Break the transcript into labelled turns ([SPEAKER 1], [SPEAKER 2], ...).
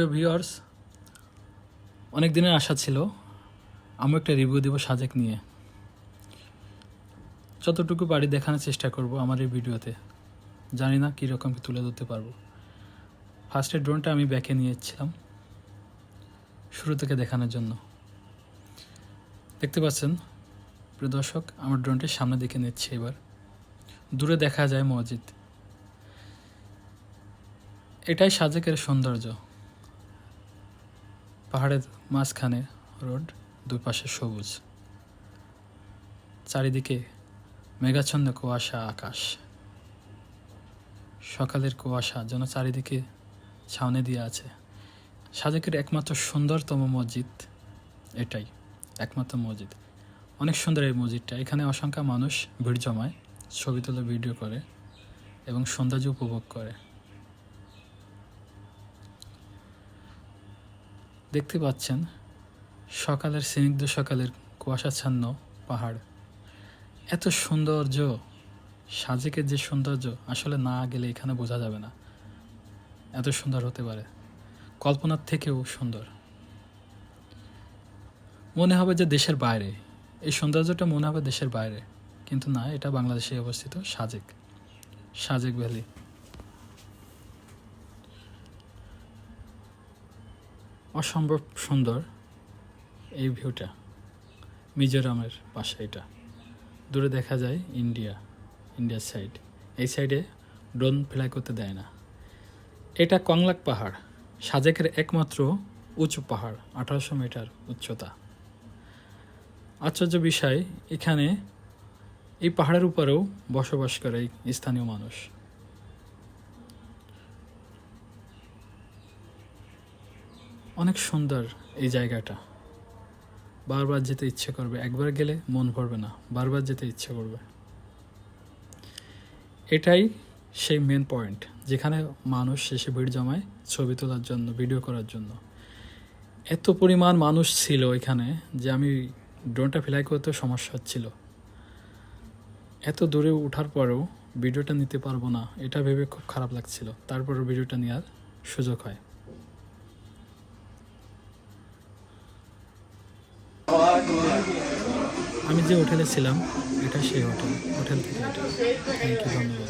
[SPEAKER 1] সুপ্রিয় ভিউয়ার্স, অনেক দিনের আশা ছিল আমি একটা রিভিউ দেব সাজেক নিয়ে। যতটুকু পারি দেখানোর চেষ্টা করব আমার এই ভিডিওতে। জানি না কীরকম কি তুলে ধরতে পারবো। ফার্স্টে ড্রোনটা আমি ব্যাকে নিয়েছিলাম শুরু থেকে দেখানোর জন্য। দেখতে পাচ্ছেন প্রিয় দর্শক, আমার ড্রোনটি সামনের দিকে নিচ্ছি। এবার দূরে দেখা যায় মসজিদ। এটাই সাজেকের সৌন্দর্য। পাহাড়ের মাঝখানে রোড, দুই পাশে সবুজ, চারিদিকে মেঘাচ্ছন্ন কুয়াশা আকাশ। সকালের কুয়াশা যেন চারিদিকে ছাউনি দিয়ে আছে। সাজেকের একমাত্র সুন্দরতম মসজিদ এটাই, একমাত্র মসজিদ। অনেক সুন্দর এই মসজিদটা। এখানে অসংখ্য মানুষ ভিড় জমায়, ছবি তোলে, ভিডিও করে এবং সৌন্দর্য উপভোগ করে। দেখতে পাচ্ছেন সকালের স্নিগ্ধ সকালের কুয়াশাচ্ছন্ন পাহাড়। এত সৌন্দর্য, সাজেকের যে সৌন্দর্য আসলে না গেলে এখানে বোঝা যাবে না এত সুন্দর হতে পারে। কল্পনার থেকেও সুন্দর। মনে হবে যে দেশের বাইরে, এই সৌন্দর্যটা মনে হবে দেশের বাইরে, কিন্তু না, এটা বাংলাদেশে অবস্থিত সাজেক, সাজেক ভ্যালি। অসম্ভব সুন্দর এই ভিউটা। মিজোরামের পাশে এটা। দূরে দেখা যায় ইন্ডিয়ার সাইড। এই সাইডে ড্রোন ফ্লাই করতে দেয় না। এটা কংলাক পাহাড়, সাজেকের একমাত্র উঁচু পাহাড়, 1800 মিটার উচ্চতা। আশ্চর্য বিষয়, এখানে এই পাহাড়ের উপরেও বসবাস করে স্থানীয় মানুষ। অনেক সুন্দর এই জায়গাটা। বারবার যেতে ইচ্ছে করবে। একবার গেলে মন ভরবে না, বারবার যেতে ইচ্ছে করবে। এটাই সেই মেন পয়েন্ট যেখানে মানুষ শেষে ভিড় জমায় ছবি তোলার জন্য, ভিডিও করার জন্য। এত পরিমাণ মানুষ ছিল এখানে যে আমি ড্রোনটা ফ্লাই করতেও সমস্যা হচ্ছিল। এত দূরে ওঠার পরেও ভিডিওটা নিতে পারবো না এটা ভেবে খুব খারাপ লাগছিল। তারপরও ভিডিওটা নেওয়ার সুযোগ হয়। আমি যে হোটেলে ছিলাম এটা সেই হোটেল থেকে এটা। থ্যাংক ইউ, ধন্যবাদ।